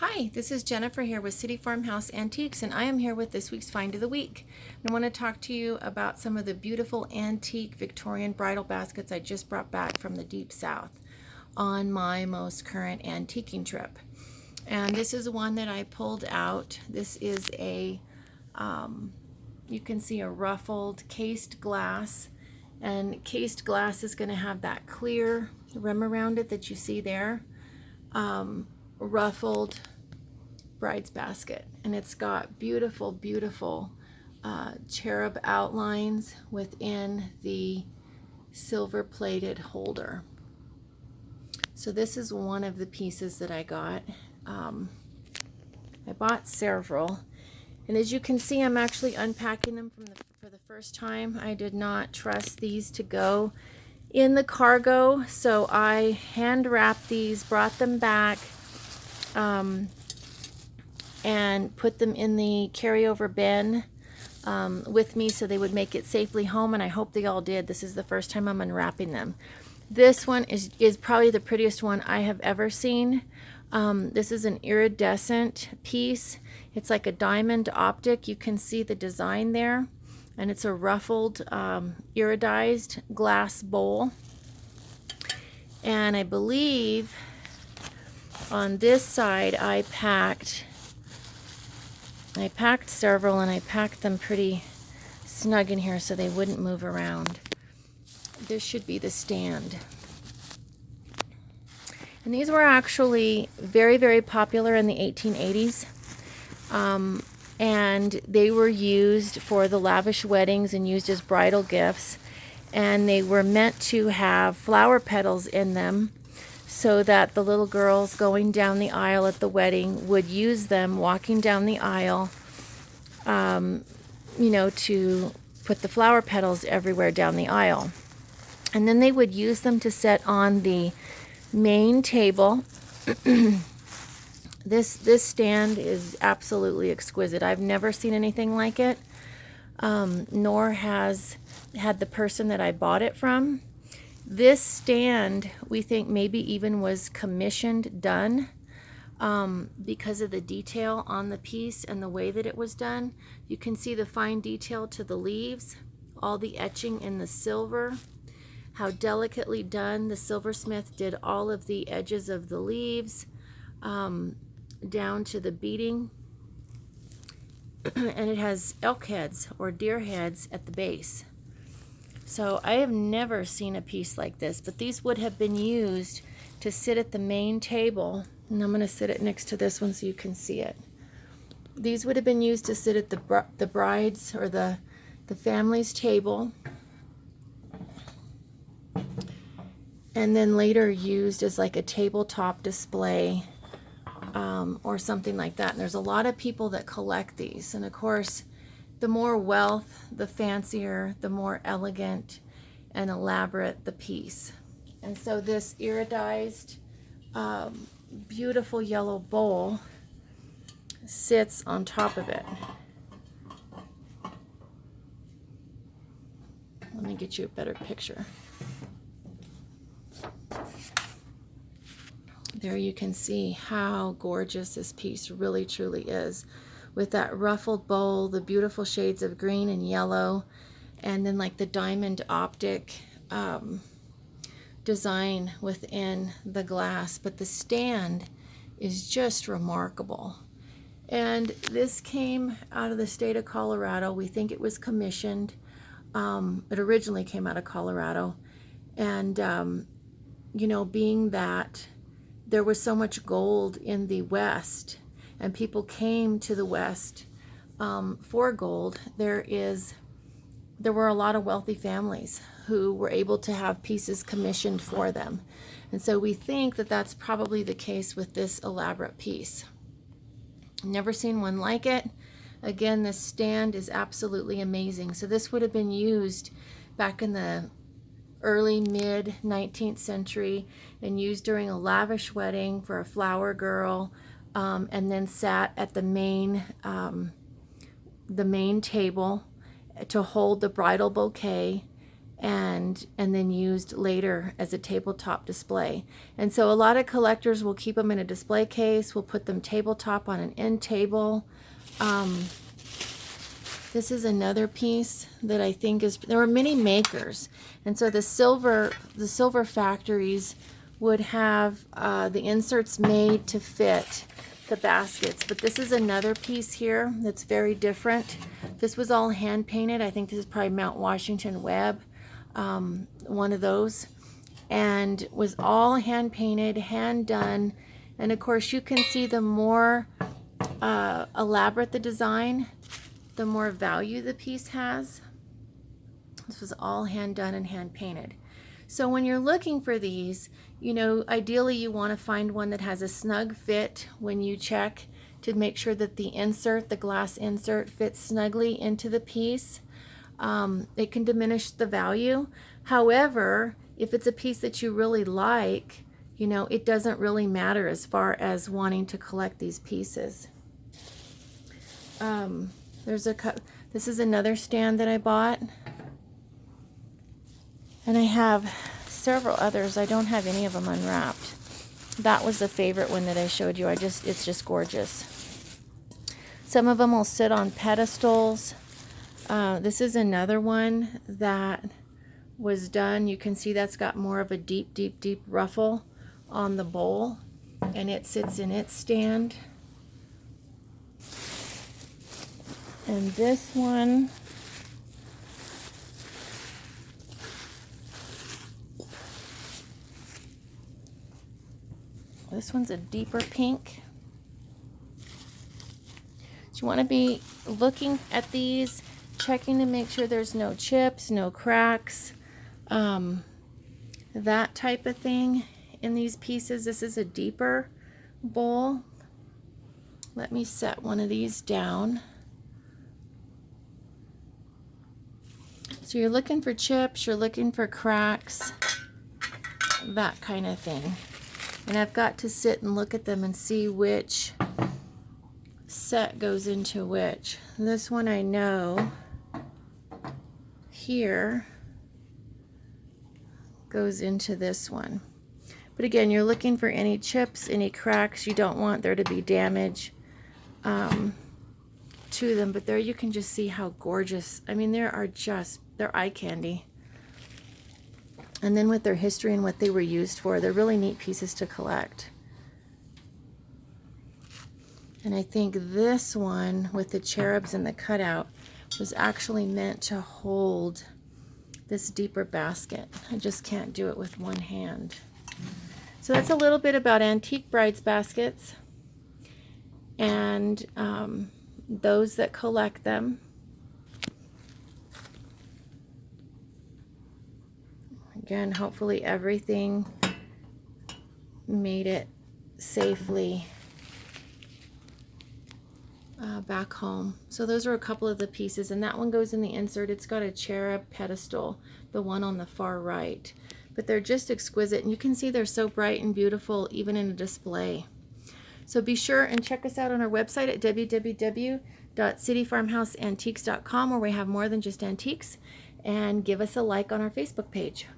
Hi, this is Jennifer here with City Farmhouse Antiques, and I am here with this week's Find of the Week. And I want to talk to you about some of the beautiful antique Victorian bridal baskets I just brought back from the Deep South on my most current antiquing trip. And this is one that I pulled out. This is a, you can see a ruffled cased glass. And cased glass is going to have that clear rim around it that you see there. Ruffled bride's basket, and it's got beautiful cherub outlines within the silver plated holder. So this is one of the pieces that I got. I bought several, and as you can see, I'm actually unpacking them for the first time. I did not trust these to go in the cargo, so I hand wrapped these, brought them back, and put them in the carryover bin with me so they would make it safely home, and I hope they all did. This is the first time I'm unwrapping them. This one is probably the prettiest one I have ever seen. This is an iridescent piece. It's like a diamond optic. You can see the design there, and it's a ruffled iridized glass bowl. And I believe on this side I packed several, and I packed them pretty snug in here so they wouldn't move around. This should be the stand. And these were actually very popular in the 1880s. And they were used for the lavish weddings and used as bridal gifts. And they were meant to have flower petals in them so that the little girls going down the aisle at the wedding would use them walking down the aisle, you know, to put the flower petals everywhere down the aisle. And then they would use them to set on the main table. This stand is absolutely exquisite. I've never seen anything like it, nor had the person that I bought it from. This stand, we think maybe even was commissioned done because of the detail on the piece and the way that it was done. You can see the fine detail to the leaves, all the etching in the silver, how delicately done. The silversmith did all of the edges of the leaves down to the beading. And it has elk heads or deer heads at the base. So I have never seen a piece like this, but these would have been used to sit at the main table. And I'm going to sit it next to this one so you can see it. These would have been used to sit at the bride's or the family's table, and then later used as like a tabletop display or something like that. And there's a lot of people that collect these, and of course the more wealth, the fancier, the more elegant and elaborate the piece. And so this iridized beautiful yellow bowl sits on top of it. Let me get you a better picture. There you can see how gorgeous this piece really truly is, with that ruffled bowl, the beautiful shades of green and yellow, and then like the diamond optic design within the glass. But the stand is just remarkable. And this came out of the state of Colorado. We think it was commissioned. It originally came out of Colorado. And, you know, being that there was so much gold in the West, and people came to the West for gold, there were a lot of wealthy families who were able to have pieces commissioned for them. And so we think that that's probably the case with this elaborate piece. Never seen one like it. Again, this stand is absolutely amazing. So this would have been used back in the early mid 19th century and used during a lavish wedding for a flower girl, and then sat at the main table to hold the bridal bouquet and then used later as a tabletop display. And so a lot of collectors will keep them in a display case, will put them tabletop on an end table. This is another piece that I think is, there were many makers, and so the silver factories would have the inserts made to fit the baskets. But this is another piece here that's very different. This was all hand painted. I think this is probably Mount Washington Webb, one of those, and was all hand painted, hand done. And of course you can see the more elaborate the design, the more value the piece has. This was all hand done and hand painted. So when you're looking for these, you know, ideally you want to find one that has a snug fit when you check to make sure that the insert, the glass insert, fits snugly into the piece. It can diminish the value. However, if it's a piece that you really like, you know, it doesn't really matter as far as wanting to collect these pieces. This is another stand that I bought, and I have several others. I don't have any of them unwrapped. That was the favorite one that I showed you. It's just gorgeous. Some of them will sit on pedestals. This is another one that was done. You can see that's got more of a deep ruffle on the bowl, and it sits in its stand. And this one, this one's a deeper pink. So you want to be looking at these, checking to make sure there's no chips, no cracks, that type of thing in these pieces. This is a deeper bowl. Let me set one of these down. So you're looking for chips, you're looking for cracks, that kind of thing. And I've got to sit and look at them and see which set goes into which. This one I know here goes into this one. But again, you're looking for any chips, any cracks. You don't want there to be damage to them. But there you can just see how gorgeous. I mean, they're eye candy. And then with their history and what they were used for, they're really neat pieces to collect. And I think this one with the cherubs and the cutout was actually meant to hold this deeper basket. I just can't do it with one hand. So that's a little bit about antique brides baskets and those that collect them. Again, hopefully everything made it safely back home. So those are a couple of the pieces, and that one goes in the insert. It's got a cherub pedestal, the one on the far right. But they're just exquisite, and you can see they're so bright and beautiful even in a display. So be sure and check us out on our website at www.cityfarmhouseantiques.com, where we have more than just antiques, and give us a like on our Facebook page.